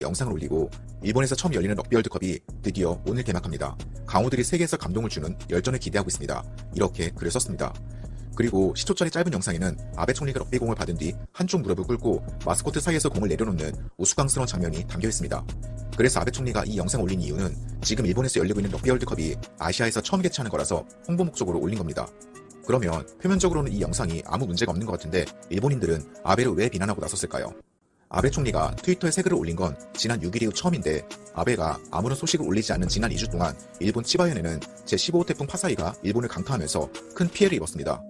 영상을 올리고 일본에서 처음 열리는 럭비 월드컵이 드디어 오늘 개막합니다. 강호들이 세계에서 감동을 주는 열전을 기대하고 있습니다. 이렇게 글을 썼습니다. 그리고 10초짜리 짧은 영상에는 아베 총리가 럭비공을 받은 뒤 한쪽 무릎을 꿇고 마스코트 사이에서 공을 내려놓는 우스꽝스러운 장면이 담겨 있습니다. 그래서 아베 총리가 이 영상을 올린 이유는 지금 일본에서 열리고 있는 럭비 월드컵이 아시아에서 처음 개최하는 거라서 홍보 목적으로 올린 겁니다. 그러면 표면적으로는 이 영상이 아무 문제가 없는 것 같은데 일본인들은 아베를 왜 비난하고 나섰을까요? 아베 총리가 트위터에 새 글을 올린 건 지난 6일 이후 처음인데 아베가 아무런 소식을 올리지 않은 지난 2주 동안 일본 치바현에는 제15호 태풍 파사이가 일본을 강타하면서 큰 피해를 입었습니다.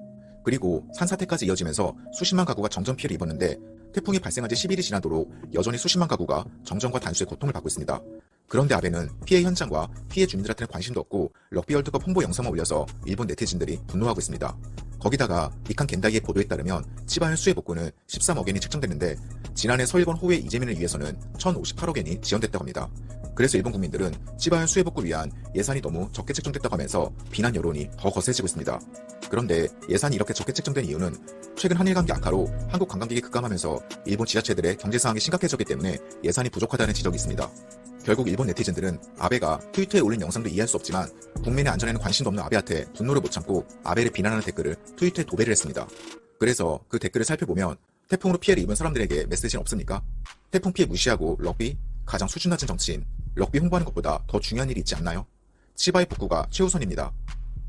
그리고 산사태까지 이어지면서 수십만 가구가 정전 피해를 입었는데 태풍이 발생한 지 10일이 지나도록 여전히 수십만 가구가 정전과 단수의 고통을 받고 있습니다. 그런데 아베는 피해 현장과 피해 주민들한테는 관심도 없고 럭비 월드컵 홍보 영상만 올려서 일본 네티즌들이 분노하고 있습니다. 거기다가 니칸 겐다이의 보도에 따르면 치바현 수해 복구는 13억엔이 책정됐는데 지난해 서일본 호우의 이재민을 위해서는 1,058억엔이 지원됐다고 합니다. 그래서 일본 국민들은 치바현 수해 복구를 위한 예산이 너무 적게 책정됐다고 하면서 비난 여론이 더 거세지고 있습니다. 그런데 예산이 이렇게 적게 책정된 이유는 최근 한일 관계 악화로 한국 관광객이 급감하면서 일본 지자체들의 경제 상황이 심각해졌기 때문에 예산이 부족하다는 지적이 있습니다. 결국 일본 네티즌들은 아베가 트위터에 올린 영상도 이해할 수 없지만 국민의 안전에는 관심도 없는 아베한테 분노를 못 참고 아베를 비난하는 댓글을 트위터에 도배를 했습니다. 그래서 그 댓글을 살펴보면 태풍으로 피해를 입은 사람들에게 메시지는 없습니까? 태풍 피해 무시하고 럭비? 가장 수준 낮은 정치인, 럭비 홍보하는 것보다 더 중요한 일이 있지 않나요? 치바의 복구가 최우선입니다.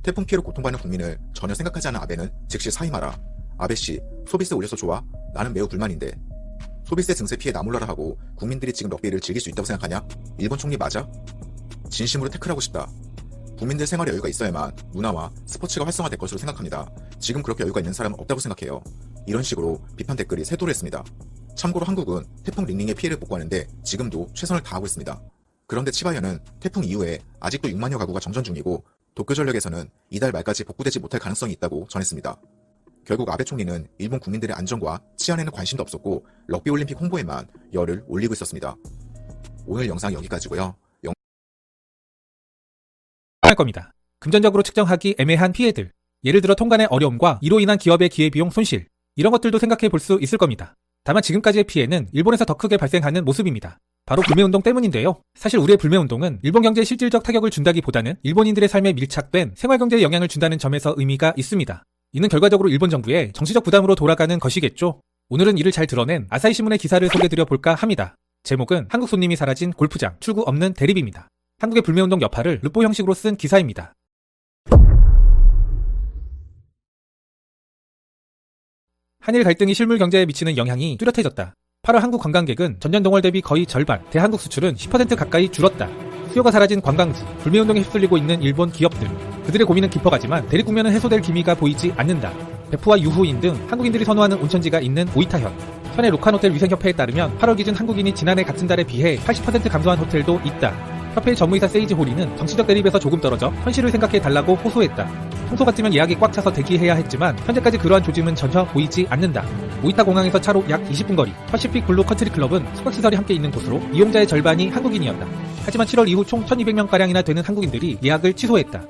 태풍 피해로 고통받는 국민을 전혀 생각하지 않은 아베는 즉시 사임하라. 아베씨, 소비세 올려서 좋아? 나는 매우 불만인데. 소비세 증세 피해 나몰라라 하고 국민들이 지금 럭비를 즐길 수 있다고 생각하냐? 일본 총리 맞아? 진심으로 태클하고 싶다. 국민들 생활에 여유가 있어야만 문화와 스포츠가 활성화될 것으로 생각합니다. 지금 그렇게 여유가 있는 사람은 없다고 생각해요. 이런 식으로 비판 댓글이 쇄도를 했습니다. 참고로 한국은 태풍 링링의 피해를 복구하는데 지금도 최선을 다하고 있습니다. 그런데 치바현은 태풍 이후에 아직도 6만여 가구가 정전 중이고 도쿄전력에서는 이달 말까지 복구되지 못할 가능성이 있다고 전했습니다. 결국 아베 총리는 일본 국민들의 안전과 치안에는 관심도 없었고 럭비 올림픽 홍보에만 열을 올리고 있었습니다. 오늘 영상 여기까지고요. 할 겁니다. 금전적으로 측정하기 애매한 피해들, 예를 들어 통관의 어려움과 이로 인한 기업의 기회비용 손실, 이런 것들도 생각해 볼 수 있을 겁니다. 다만 지금까지의 피해는 일본에서 더 크게 발생하는 모습입니다. 바로 불매운동 때문인데요. 사실 우리의 불매운동은 일본 경제에 실질적 타격을 준다기보다는 일본인들의 삶에 밀착된 생활경제에 영향을 준다는 점에서 의미가 있습니다. 이는 결과적으로 일본 정부의 정치적 부담으로 돌아가는 것이겠죠. 오늘은 이를 잘 드러낸 아사히 신문의 기사를 소개드려 볼까 합니다. 제목은 한국 손님이 사라진 골프장 출구 없는 대립입니다. 한국의 불매운동 여파를 르포 형식으로 쓴 기사입니다. 한일 갈등이 실물 경제에 미치는 영향이 뚜렷해졌다. 8월 한국 관광객은 전년 동월 대비 거의 절반, 대한국 수출은 10% 가까이 줄었다. 수요가 사라진 관광지, 불매운동에 휩쓸리고 있는 일본 기업들. 그들의 고민은 깊어가지만 대립 국면은 해소될 기미가 보이지 않는다. 베푸와 유후인 등 한국인들이 선호하는 온천지가 있는 오이타현. 현해 로칸호텔 위생협회에 따르면 8월 기준 한국인이 지난해 같은 달에 비해 80% 감소한 호텔도 있다. 협회의 전무이사 세이지 호리는 정치적 대립에서 조금 떨어져 현실을 생각해달라고 호소했다. 평소 같으면 예약이 꽉 차서 대기해야 했지만 현재까지 그러한 조짐은 전혀 보이지 않는다. 오이타 공항에서 차로 약 20분 거리 퍼시픽 블루 컨트리 클럽은 숙박시설이 함께 있는 곳으로 이용자의 절반이 한국인이었다. 하지만 7월 이후 총 1200명가량이나 되는 한국인들이 예약을 취소했다.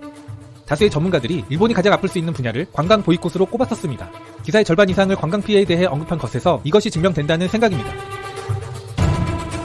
다수의 전문가들이 일본이 가장 아플 수 있는 분야를 관광 보이콧으로 꼽았었습니다. 기사의 절반 이상을 관광 피해에 대해 언급한 것에서 이것이 증명된다는 생각입니다.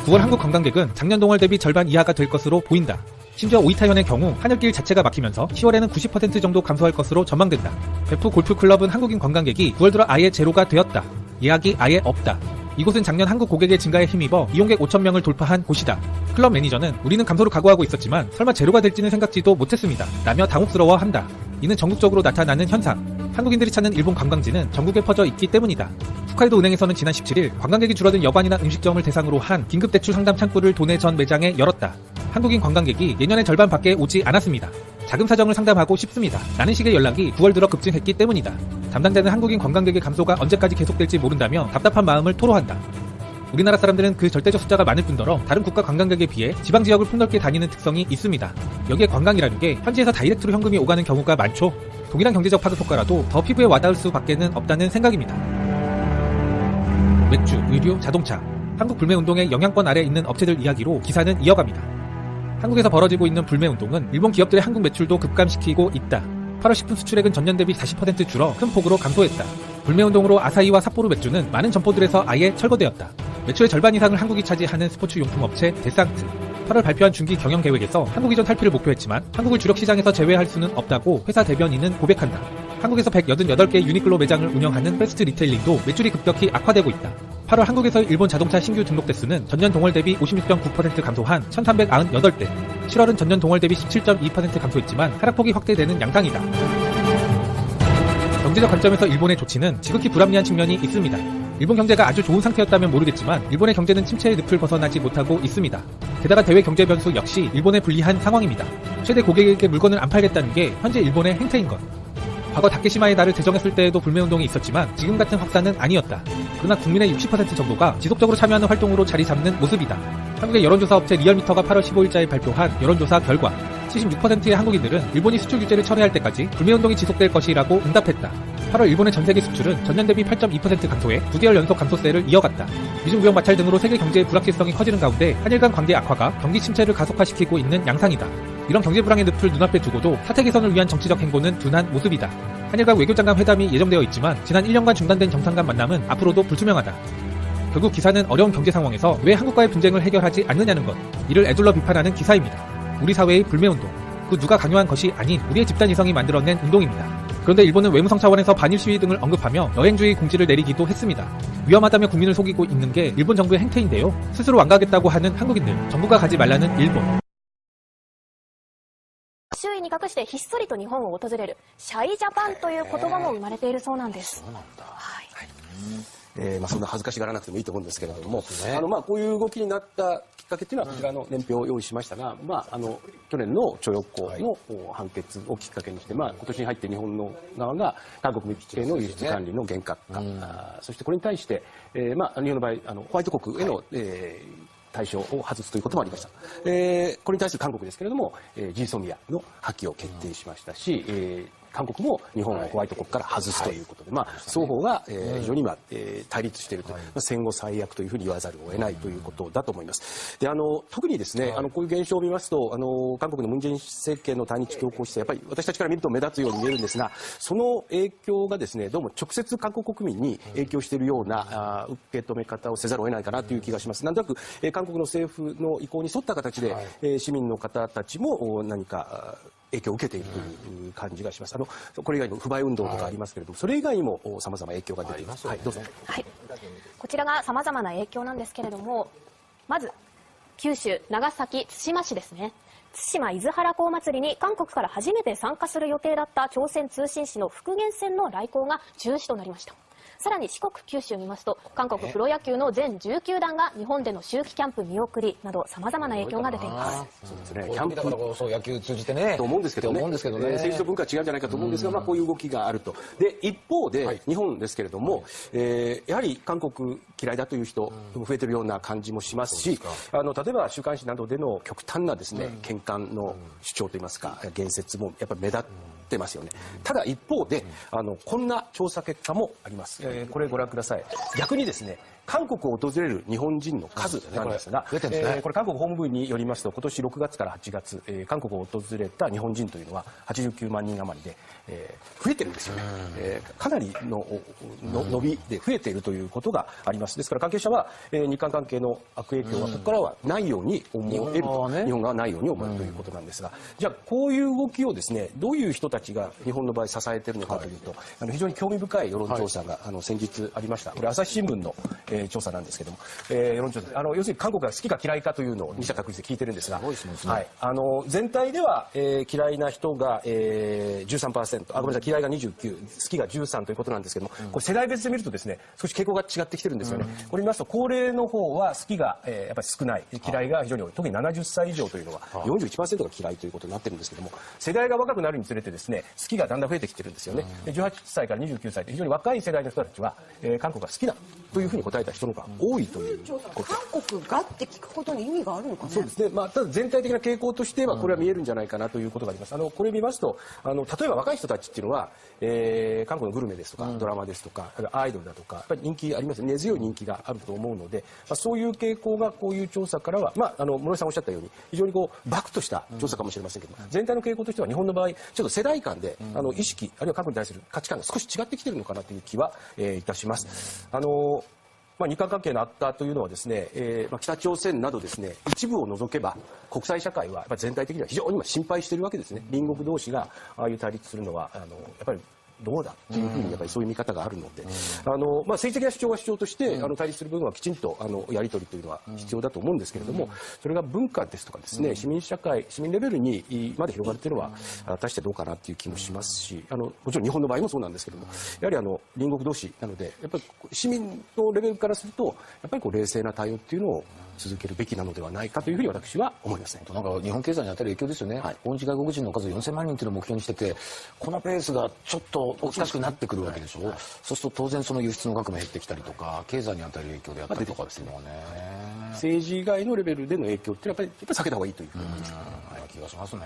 9월 한국 관광객은 작년 동월 대비 절반 이하가 될 것으로 보인다. 심지어 오이타현의 경우 하늘길 자체가 막히면서 10월에는 90% 정도 감소할 것으로 전망된다. 베프 골프클럽은 한국인 관광객이 9월 들어 아예 제로가 되었다. 예약이 아예 없다. 이곳은 작년 한국 고객의 증가에 힘입어 이용객 5,000명을 돌파한 곳이다. 클럽 매니저는 우리는 감소를 각오하고 있었지만 설마 제로가 될지는 생각지도 못했습니다. 라며 당혹스러워한다. 이는 전국적으로 나타나는 현상. 한국인들이 찾는 일본 관광지는 전국에 퍼져 있기 때문이다. 홋카이도 은행에서는 지난 17일 관광객이 줄어든 여관이나 음식점을 대상으로 한 긴급대출 상담 창구를 도내 전 매장에 열었다. 한국인 관광객이 예년의 절반밖에 오지 않았습니다. 자금 사정을 상담하고 싶습니다. 라는 식의 연락이 9월 들어 급증했기 때문이다. 담당자는 한국인 관광객의 감소가 언제까지 계속될지 모른다며 답답한 마음을 토로한다. 우리나라 사람들은 그 절대적 숫자가 많을 뿐더러 다른 국가 관광객에 비해 지방 지역을 폭넓게 다니는 특성이 있습니다. 여기에 관광이라는 게 현지에서 다이렉트로 현금이 오가는 경우가 많죠. 동일한 경제적 파급 효과라도 더 피부에 와닿을 수밖에는 없다는 생각입니다. 맥주, 의류, 자동차, 한국 불매운동의 영향권 아래 있는 업체들 이야기로 기사는 이어갑니다. 한국에서 벌어지고 있는 불매운동은 일본 기업들의 한국 매출도 급감시키고 있다. 8월 식품 수출액은 전년 대비 40% 줄어 큰 폭으로 감소했다. 불매운동으로 아사히와 삿포로 맥주는 많은 점포들에서 아예 철거되었다. 매출의 절반 이상을 한국이 차지하는 스포츠 용품 업체 데상트. 8월 발표한 중기 경영 계획에서 한국 이전 탈피를 목표했지만 한국을 주력 시장에서 제외할 수는 없다고 회사 대변인은 고백한다. 한국에서 188개 유니클로 매장을 운영하는 패스트 리테일링도 매출이 급격히 악화되고 있다. 8월 한국에서 일본 자동차 신규 등록 대수는 전년 동월 대비 56.9% 감소한 1398대, 7월은 전년 동월 대비 17.2% 감소했지만 하락폭이 확대되는 양상이다. 경제적 관점에서 일본의 조치는 지극히 불합리한 측면이 있습니다. 일본 경제가 아주 좋은 상태였다면 모르겠지만 일본의 경제는 침체의 늪을 벗어나지 못하고 있습니다. 게다가 대외 경제 변수 역시 일본에 불리한 상황입니다. 최대 고객에게 물건을 안 팔겠다는 게 현재 일본의 행태인 것. 과거 다케시마의 날을 제정했을 때에도 불매운동이 있었지만 지금 같은 확산은 아니었다. 그러나 국민의 60% 정도가 지속적으로 참여하는 활동으로 자리 잡는 모습이다. 한국의 여론조사 업체 리얼미터가 8월 15일자에 발표한 여론조사 결과 76%의 한국인들은 일본이 수출 규제를 철회할 때까지 불매운동이 지속될 것이라고 응답했다. 8월 일본의 전세계 수출은 전년 대비 8.2% 감소해 9개월 연속 감소세를 이어갔다. 미중 무역 마찰 등으로 세계 경제의 불확실성이 커지는 가운데 한일 간 관계 악화가 경기 침체를 가속화시키고 있는 양상이다. 이런 경제 불황의 늪을 눈앞에 두고도 사태 개선을 위한 정치적 행보는 둔한 모습이다. 한일 간 외교장관 회담이 예정되어 있지만 지난 1년간 중단된 정상 간 만남은 앞으로도 불투명하다. 결국 기사는 어려운 경제 상황에서 왜 한국과의 분쟁을 해결하지 않느냐는 것, 이를 애둘러 비판하는 기사입니다. 우리 사회의 불매운동, 그 누가 강요한 것이 아닌 우리의 집단 이성이 만들어낸 운동입니다. 그런데 일본은 외무성 차원에서 반일 시위 등을 언급하며 여행주의 공지를 내리기도 했습니다. 위험하다며 국민을 속이고 있는 게 일본 정부의 행태인데요. 스스로 완가하겠다고 하는 한국인들, 정부가 가지 말라는 일본. 周囲に隠してひっそりと日本を訪れるシャイジャパンという言葉も生まれているそうなんです。そうなんだ。はい。そんな恥ずかしがらなくてもいいと思うんですけれども、こういう動きになったきっかけっていうのはこちらの年表を用意しましたが、去年の徴用工の判決をきっかけにして、今年に入って日本の側が韓国への輸出管理の厳格化、そしてこれに対して、日本の場合ホワイト国への、対象を外すということもありました。これに対する韓国ですけれども、GSOMIA の破棄を決定しましたし、韓国も日本をホワイト国から外すということで、双方が非常に今対立しているという、戦後最悪というふうに言わざるを得ないということだと思います。で、特にですね、こういう現象を見ますと、韓国のムン・ジェイン政権の対日強硬姿勢、やっぱり私たちから見ると目立つように見えるんですが、その影響がですね、どうも直接韓国国民に影響しているような受け止め方をせざるを得ないかなという気がします。なんとなく韓国の政府の意向に沿った形で、市民の方たちも何か影響を受けているという感じがします。これ以外にも不買運動とかありますけれども、それ以外にも様々影響が出ています。はい、どうぞ。はい。こちらが様々な影響なんですけれども、まず九州長崎対馬市ですね。対馬伊豆原港祭りに韓国から初めて参加する予定だった朝鮮通信使の復元船の来港が中止となりました。さらに四国、九州を見ますと韓国プロ野球の全19団が日本での秋季キャンプ見送りなど様々な影響が出ています。そうですね。キャンプだからこそ野球通じてね。と思うんですけどね。政治と文化は違うんじゃないかと思うんですが、こういう動きがあると。で、一方で日本ですけれども、やはり韓国嫌いだという人増えてるような感じもしますし、例えば週刊誌などでの極端なですね、見韓の主張といいますか、言説もやっぱり目立ってますよね。ただ一方でこんな調査結果もあります。これご覧ください。逆にですね、韓国を訪れる日本人の数なんですが、これ韓国法務部によりますと今年6月から8月、韓国を訪れた日本人というのは89万人余りで、増えてるんですよね。かなりの伸びで増えているということがあります。ですから関係者は、日韓関係の悪影響はここからはないように思えると、日本側はないように思えるということなんですが、じゃあこういう動きをですね、どういう人たちが日本の場合支えているのかというと、非常に興味深い世論調査が先日ありました。これ朝日新聞の調査なんですけども、世論調査要するに韓国が好きか嫌いかというのを二者択一で聞いてるんですが、全体では、嫌いな人が、13%、ごめんなさい、嫌いが29、好きが13ということなんですけども、これ世代別で見るとですね、少し傾向が違ってきてるんですよね。これ見ますと高齢の方は好きが、やっぱり少ない、嫌いが非常に多い。特に70歳以上というのは 41% が嫌いということになってるんですけども、世代が若くなるにつれてですね、好きがだんだん増えてきてるんですよね。18歳から29歳と非常に若い世代の人たちは、韓国が好きだというふうに答えた人の方が多いということ。韓国がって聞くことに意味があるのかね。そうですね。ただ全体的な傾向としてはこれは見えるんじゃないかなということがあります。これ見ますと、例えば若い人たちっていうのは、韓国のグルメですとか、ドラマですとか、アイドルだとか、やっぱり人気あります。根強い人気があると思うので、そういう傾向がこういう調査からは、室井さんおっしゃったように、非常にバクとした調査かもしれませんけども、全体の傾向としては日本の場合、ちょっと世代間で、意識、あるいは韓国に対する価値観が少し違ってきているのかなという気は、いたします。日韓関係の悪化というのはですね、北朝鮮などですね、一部を除けば国際社会はやっぱり全体的には非常に今心配しているわけですね。隣国同士がああいう対立するのはやっぱりどうだというふうにやっぱりそういう見方があるので、政治的な主張は主張として対立する部分はきちんとやり取りというのは必要だと思うんですけれども、それが文化ですとかですね、市民社会、市民レベルにまで広がるというのは果たしてどうかなという気もしますし、もちろん日本の場合もそうなんですけれども、やはり隣国同士なので、やっぱり市民のレベルからすると、やっぱり冷静な対応っていうのを続けるべきなのではないかというふうに私は思いますね。なんか日本経済に与える影響ですよね。訪日外国人の数4000万人というのを目標にしてて、このペースがちょっとおかしくなってくるわけでしょ。そうすると当然その輸出の額も減ってきたりとか、経済に与える影響であったりとかっていうのはね。政治以外のレベルでの影響っていうのはやっぱり避けた方がいいというふうに思います。気がしますね。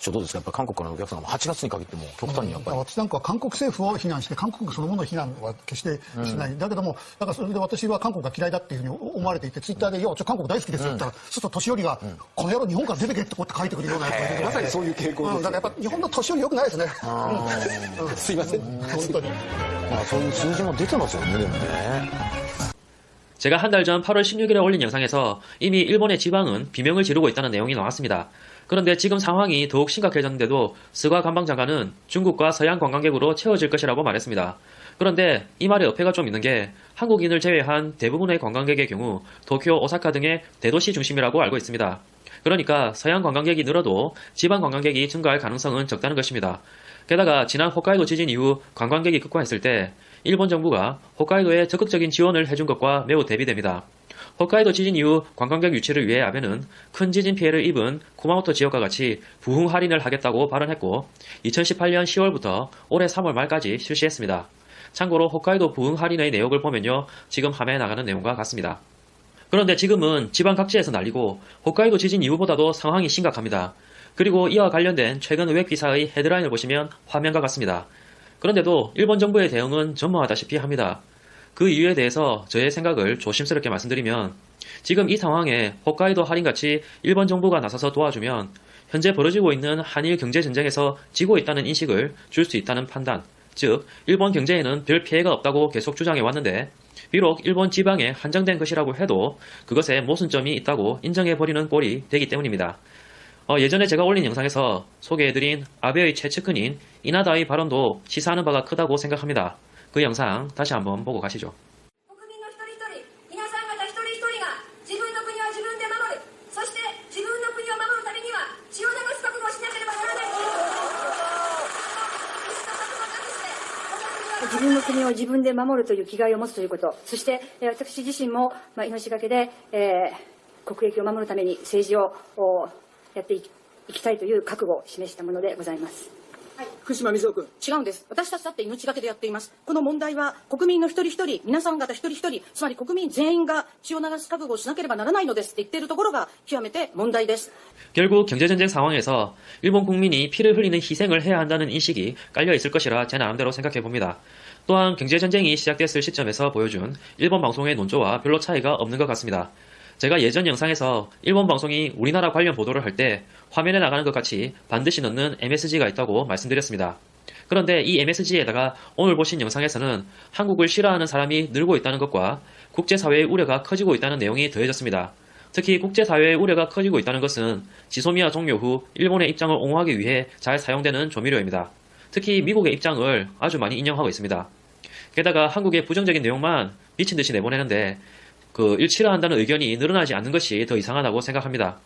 どうですか、やっぱり韓国からのお客さんが8月に限っても極端にやっぱり、私なんかは韓国政府を非難して韓国そのものを非難は決してしてない、だけどもだからそれで私は韓国が嫌いだっていうふうに思われていて、ツイッターで「いや韓国大好きですよ」って言ったら、そうすると年寄りが「この野郎日本から出てけ」ってこうやって書いてくるようなやつがいる。まさにそういう傾向です。だからやっぱ日本の年寄り良くないですね。すいません、本当に。そういう数字も出てますよね、でもね。 제가 한 달 전 8월 16일에 올린 영상에서 이미 일본의 지방은 비명을 지르고 있다는 내용이 나왔습니다. 그런데 지금 상황이 더욱 심각해졌는데도 스가 관방장관은 중국과 서양 관광객으로 채워질 것이라고 말했습니다. 그런데 이 말에 어폐가 좀 있는 게 한국인을 제외한 대부분의 관광객의 경우 도쿄, 오사카 등의 대도시 중심이라고 알고 있습니다. 그러니까 서양 관광객이 늘어도 지방 관광객이 증가할 가능성은 적다는 것입니다. 게다가 지난 홋카이도 지진 이후 관광객이 급감했을 때 일본 정부가 홋카이도에 적극적인 지원을 해준 것과 매우 대비됩니다. 홋카이도 지진 이후 관광객 유치를 위해 아베는 큰 지진 피해를 입은 쿠마모토 지역과 같이 부흥 할인을 하겠다고 발언했고 2018년 10월부터 올해 3월 말까지 실시했습니다. 참고로 홋카이도 부흥 할인의 내역을 보면요, 지금 화면에 나가는 내용과 같습니다. 그런데 지금은 지방 각지에서 난리고 홋카이도 지진 이후보다도 상황이 심각합니다. 그리고 이와 관련된 최근 웹 기사의 헤드라인을 보시면 화면과 같습니다. 그런데도 일본 정부의 대응은 전무하다시피 합니다. 그 이유에 대해서 저의 생각을 조심스럽게 말씀드리면, 지금 이 상황에 홋카이도 할인같이 일본 정부가 나서서 도와주면 현재 벌어지고 있는 한일 경제전쟁에서 지고 있다는 인식을 줄 수 있다는 판단, 즉 일본 경제에는 별 피해가 없다고 계속 주장해 왔는데, 비록 일본 지방에 한정된 것이라고 해도 그것에 모순점이 있다고 인정해버리는 꼴이 되기 때문입니다. 예전에 제가 올린 영상에서 소개해드린 아베의 최측근인 이나다의 발언도 시사하는 바가 크다고 생각합니다. 그 영상 다시 한번 보고 가시죠.自分の国を自分で守るという気概を持つということ、そして私自身も命がけで国益を守るために政治をやっていきたいという覚悟を示したものでございます。福島みずほ君。違うんです。私たちだって命がけでやっています。この問題は国民の一人一人、皆さん方一人一人、つまり国民全員が血を流す覚悟をしなければならないのですって言っているところが極めて問題です。 결국 경제전쟁 상황에서 일본 국민이 피를 흘리는 희생을 해야 한다는 인식이 깔려있을 것이라 제 나름대로 생각해봅니다. 또한 경제전쟁이 시작됐을 시점에서 보여준 일본 방송의 논조와 별로 차이가 없는 것 같습니다. 제가 예전 영상에서 일본 방송이 우리나라 관련 보도를 할 때 화면에 나가는 것 같이 반드시 넣는 MSG가 있다고 말씀드렸습니다. 그런데 이 MSG에다가 오늘 보신 영상에서는 한국을 싫어하는 사람이 늘고 있다는 것과 국제사회의 우려가 커지고 있다는 내용이 더해졌습니다. 특히 국제사회의 우려가 커지고 있다는 것은 지소미아 종료 후 일본의 입장을 옹호하기 위해 잘 사용되는 조미료입니다. 특히 미국의 입장을 아주 많이 인용하고 있습니다. 게다가 한국의 부정적인 내용만 미친듯이 내보내는데 싫어한다는 의견이 늘어나지 않는 것이 더 이상하다고 생각합니다.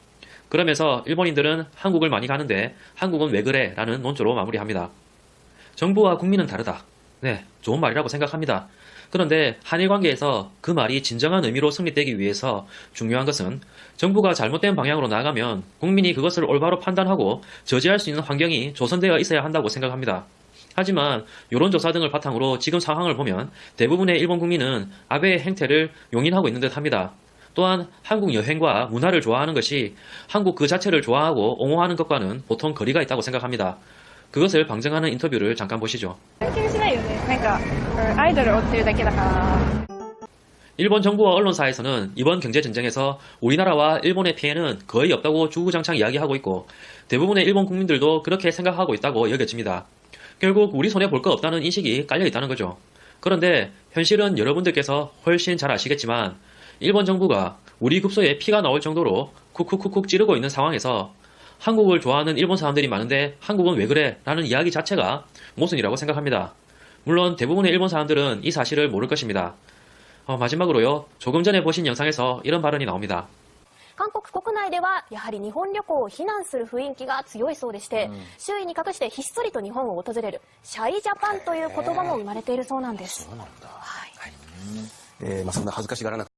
그러면서 일본인들은 한국을 많이 가는데 한국은 왜 그래? 라는 논조로 마무리합니다. 정부와 국민은 다르다. 네, 좋은 말이라고 생각합니다. 그런데 한일 관계에서 그 말이 진정한 의미로 성립되기 위해서 중요한 것은 정부가 잘못된 방향으로 나가면 국민이 그것을 올바로 판단하고 저지할 수 있는 환경이 조성되어 있어야 한다고 생각합니다. 하지만 여론조사 등을 바탕으로 지금 상황을 보면 대부분의 일본 국민은 아베의 행태를 용인하고 있는 듯 합니다. 또한 한국 여행과 문화를 좋아하는 것이 한국 그 자체를 좋아하고 옹호하는 것과는 보통 거리가 있다고 생각합니다. 그것을 방증하는 인터뷰를 잠깐 보시죠. 일본 정부와 언론사에서는 이번 경제전쟁에서 우리나라와 일본의 피해는 거의 없다고 주구장창 이야기하고 있고 대부분의 일본 국민들도 그렇게 생각하고 있다고 여겨집니다. 결국 우리 손에 볼 거 없다는 인식이 깔려 있다는 거죠. 그런데 현실은 여러분들께서 훨씬 잘 아시겠지만 일본 정부가 우리 국소에 피가 나올 정도로 쿡쿡쿡쿡 찌르고 있는 상황에서 한국을 좋아하는 일본 사람들이 많은데 한국은 왜 그래? 라는 이야기 자체가 모순이라고 생각합니다. 물론 대부분의 일본 사람들은 이 사실을 모를 것입니다. 마지막으로요. 조금 전에 보신 영상에서 이런 발언이 나옵니다. 韓国国内ではやはり日本旅行を非難する雰囲気が強いそうでして、周囲に隠してひっそりと日本を訪れるシャイジャパンという言葉も生まれているそうなんです。そんな恥ずかしがらなく